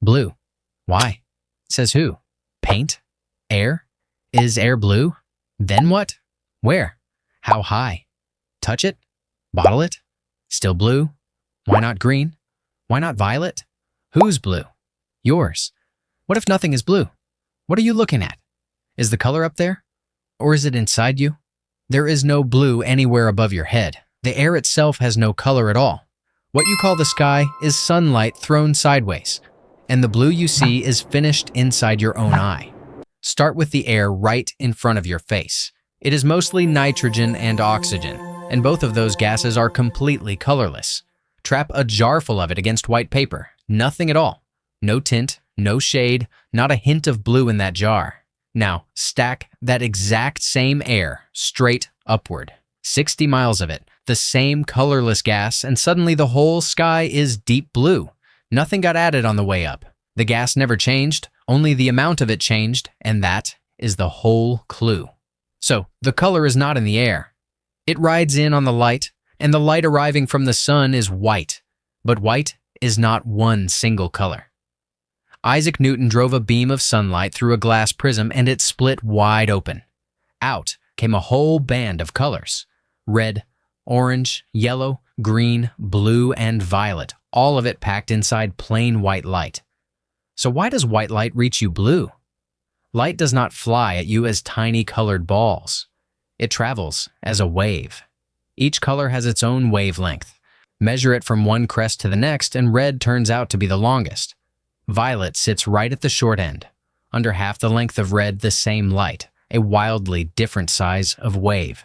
Blue. Why? Says who? Paint? Air? Is air blue? Then what? Where? How high? Touch it? Bottle it? Still blue? Why not green? Why not violet? Whose blue? Yours. What if nothing is blue? What are you looking at? Is the color up there? Or is it inside you? There is no blue anywhere above your head. The air itself has no color at all. What you call the sky is sunlight thrown sideways, and the blue you see is finished inside your own eye. Start with the air right in front of your face. It is mostly nitrogen and oxygen, and both of those gases are completely colorless. Trap a jar full of it against white paper. Nothing at all. No tint, no shade, not a hint of blue in that jar. Now, stack that exact same air straight upward. 60 miles of it, the same colorless gas, and suddenly the whole sky is deep blue. Nothing got added on the way up. The gas never changed, only the amount of it changed, and that is the whole clue. So, the color is not in the air. It rides in on the light, and the light arriving from the sun is white. But white is not one single color. Isaac Newton drove a beam of sunlight through a glass prism, and it split wide open. Out came a whole band of colors. Red, orange, yellow, green, blue, and violet, all of it packed inside plain white light. So why does white light reach you blue? Light does not fly at you as tiny colored balls. It travels as a wave. Each color has its own wavelength. Measure it from one crest to the next, and red turns out to be the longest. Violet sits right at the short end. Under half the length of red, the same light, a wildly different size of wave.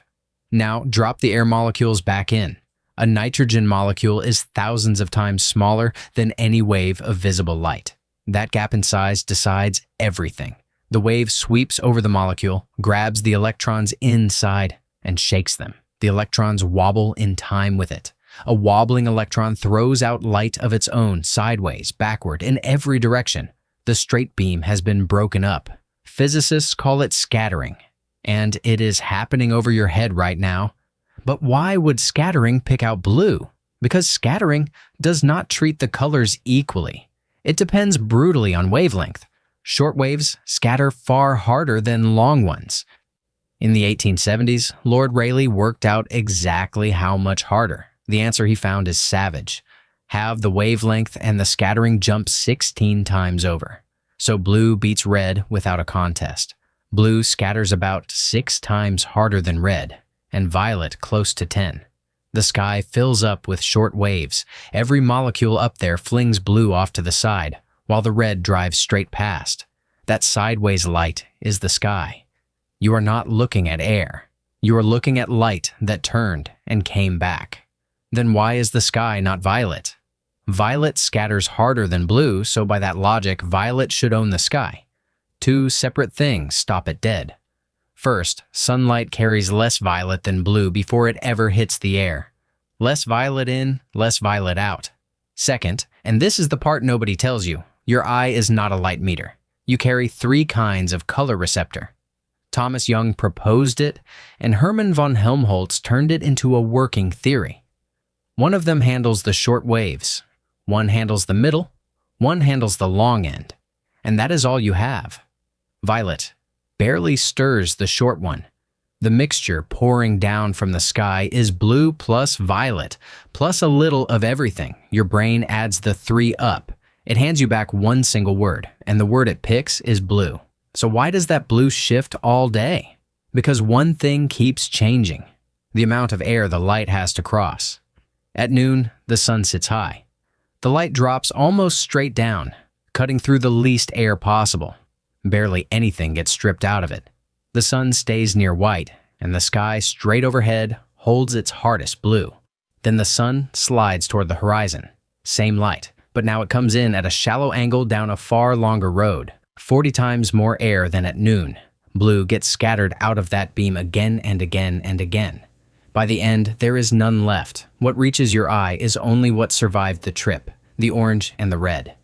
Now, drop the air molecules back in. A nitrogen molecule is thousands of times smaller than any wave of visible light. That gap in size decides everything. The wave sweeps over the molecule, grabs the electrons inside, and shakes them. The electrons wobble in time with it. A wobbling electron throws out light of its own, sideways, backward, in every direction. The straight beam has been broken up. Physicists call it scattering. And it is happening over your head right now. But why would scattering pick out blue? Because scattering does not treat the colors equally. It depends brutally on wavelength. Short waves scatter far harder than long ones. In the 1870s, Lord Rayleigh worked out exactly how much harder. The answer he found is savage. Have the wavelength and the scattering jump 16 times over. So blue beats red without a contest. Blue scatters about 6 times harder than red, and violet close to 10. The sky fills up with short waves. Every molecule up there flings blue off to the side, while the red drives straight past. That sideways light is the sky. You are not looking at air. You are looking at light that turned and came back. Then why is the sky not violet? Violet scatters harder than blue, so by that logic, violet should own the sky. Two separate things stop it dead. First, sunlight carries less violet than blue before it ever hits the air. Less violet in, less violet out. Second, and this is the part nobody tells you, your eye is not a light meter. You carry 3 kinds of color receptor. Thomas Young proposed it, and Hermann von Helmholtz turned it into a working theory. One of them handles the short waves. One handles the middle. One handles the long end. And that is all you have. Violet barely stirs the short one. The mixture pouring down from the sky is blue plus violet, plus a little of everything. Your brain adds the 3 up. It hands you back one single word, and the word it picks is blue. So why does that blue shift all day? Because one thing keeps changing: the amount of air the light has to cross. At noon, the sun sits high. The light drops almost straight down, cutting through the least air possible. Barely anything gets stripped out of it. The sun stays near white, and the sky straight overhead holds its hardest blue. Then the sun slides toward the horizon. Same light, but now it comes in at a shallow angle down a far longer road. 40 times more air than at noon. Blue gets scattered out of that beam again and again and again. By the end, there is none left. What reaches your eye is only what survived the trip, the orange and the red.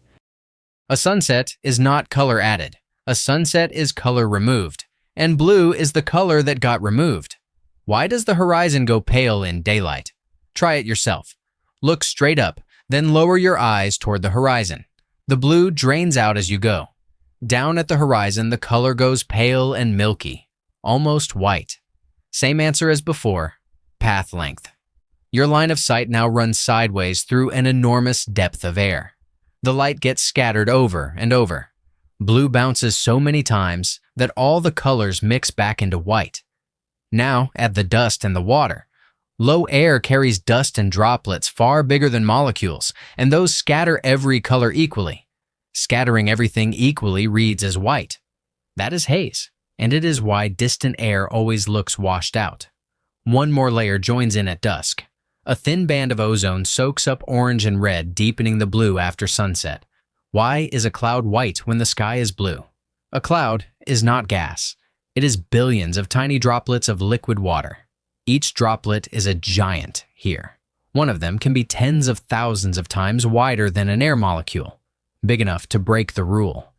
A sunset is not color added. A sunset is color removed, and blue is the color that got removed. Why does the horizon go pale in daylight? Try it yourself. Look straight up, then lower your eyes toward the horizon. The blue drains out as you go. Down at the horizon, the color goes pale and milky, almost white. Same answer as before, path length. Your line of sight now runs sideways through an enormous depth of air. The light gets scattered over and over. Blue bounces so many times that all the colors mix back into white. Now, add the dust and the water. Low air carries dust and droplets far bigger than molecules, and those scatter every color equally. Scattering everything equally reads as white. That is haze, and it is why distant air always looks washed out. One more layer joins in at dusk. A thin band of ozone soaks up orange and red, deepening the blue after sunset. Why is a cloud white when the sky is blue? A cloud is not gas. It is billions of tiny droplets of liquid water. Each droplet is a giant here. One of them can be tens of thousands of times wider than an air molecule, big enough to break the rule.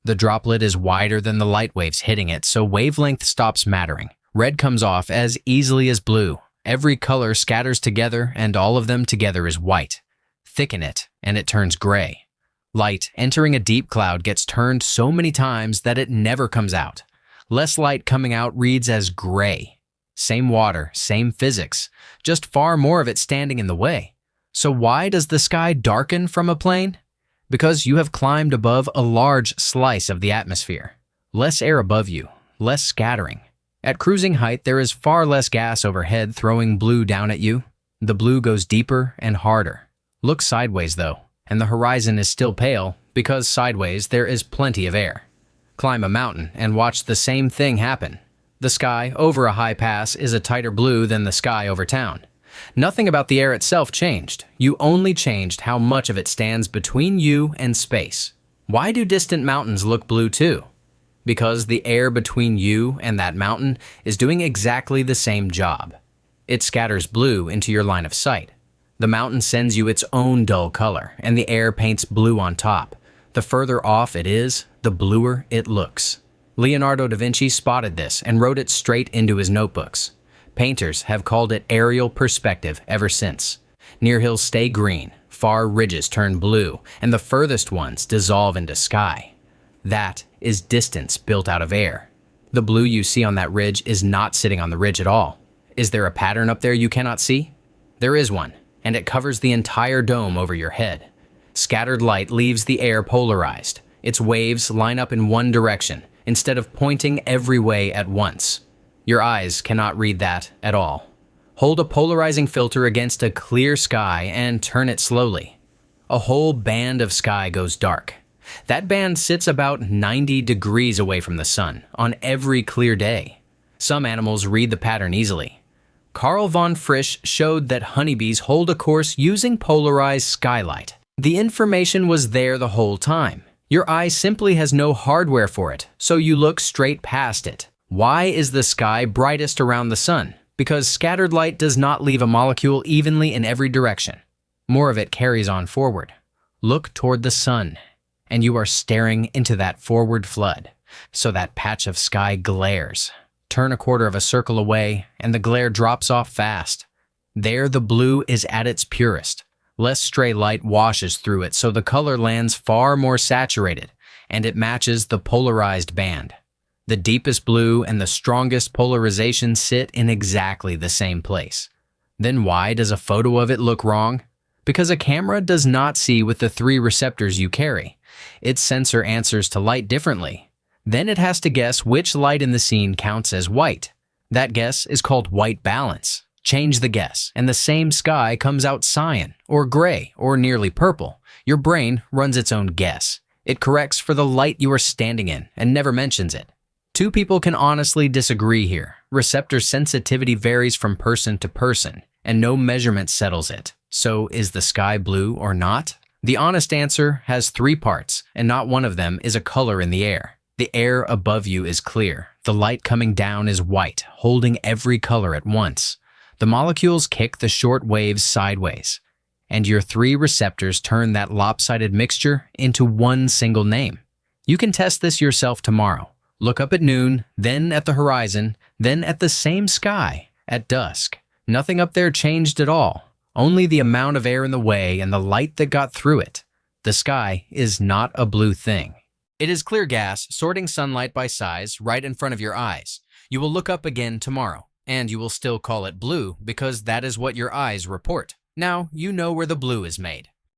The droplet is wider than the light waves hitting it, so wavelength stops mattering. Red comes off as easily as blue. Every color scatters together, and all of them together is white. Thicken it, and it turns gray. Light entering a deep cloud gets turned so many times that it never comes out. Less light coming out reads as gray. Same water, same physics, just far more of it standing in the way. So why does the sky darken from a plane? Because you have climbed above a large slice of the atmosphere. Less air above you, less scattering. At cruising height, there is far less gas overhead throwing blue down at you. The blue goes deeper and harder. Look sideways though, and the horizon is still pale because sideways there is plenty of air. Climb a mountain and watch the same thing happen. The sky over a high pass is a tighter blue than the sky over town. Nothing about the air itself changed. You only changed how much of it stands between you and space. Why do distant mountains look blue too? Because the air between you and that mountain is doing exactly the same job. It scatters blue into your line of sight. The mountain sends you its own dull color, and the air paints blue on top. The further off it is, the bluer it looks. Leonardo da Vinci spotted this and wrote it straight into his notebooks. Painters have called it aerial perspective ever since. Near hills stay green, far ridges turn blue, and the furthest ones dissolve into sky. That is distance built out of air. The blue you see on that ridge is not sitting on the ridge at all. Is there a pattern up there you cannot see? There is one, and it covers the entire dome over your head. Scattered light leaves the air polarized. Its waves line up in one direction, instead of pointing every way at once. Your eyes cannot read that at all. Hold a polarizing filter against a clear sky and turn it slowly. A whole band of sky goes dark. That band sits about 90 degrees away from the sun on every clear day. Some animals read the pattern easily. Carl von Frisch showed that honeybees hold a course using polarized skylight. The information was there the whole time. Your eye simply has no hardware for it, so you look straight past it. Why is the sky brightest around the sun? Because scattered light does not leave a molecule evenly in every direction. More of it carries on forward. Look toward the sun, and you are staring into that forward flood, so that patch of sky glares. Turn a quarter of a circle away, and the glare drops off fast. There the blue is at its purest. Less stray light washes through it, so the color lands far more saturated, and it matches the polarized band. The deepest blue and the strongest polarization sit in exactly the same place. Then why does a photo of it look wrong? Because a camera does not see with the 3 receptors you carry. Its sensor answers to light differently. Then it has to guess which light in the scene counts as white. That guess is called white balance. Change the guess, and the same sky comes out cyan, or gray, or nearly purple. Your brain runs its own guess. It corrects for the light you are standing in, and never mentions it. 2 people can honestly disagree here. Receptor sensitivity varies from person to person, and no measurement settles it. So is the sky blue or not? The honest answer has 3 parts, and not one of them is a color in the air. The air above you is clear. The light coming down is white, holding every color at once. The molecules kick the short waves sideways, and your 3 receptors turn that lopsided mixture into one single name. You can test this yourself tomorrow. Look up at noon, then at the horizon, then at the same sky at dusk. Nothing up there changed at all, only the amount of air in the way and the light that got through it. The sky is not a blue thing. It is clear gas sorting sunlight by size right in front of your eyes. You will look up again tomorrow, and you will still call it blue because that is what your eyes report. Now you know where the blue is made.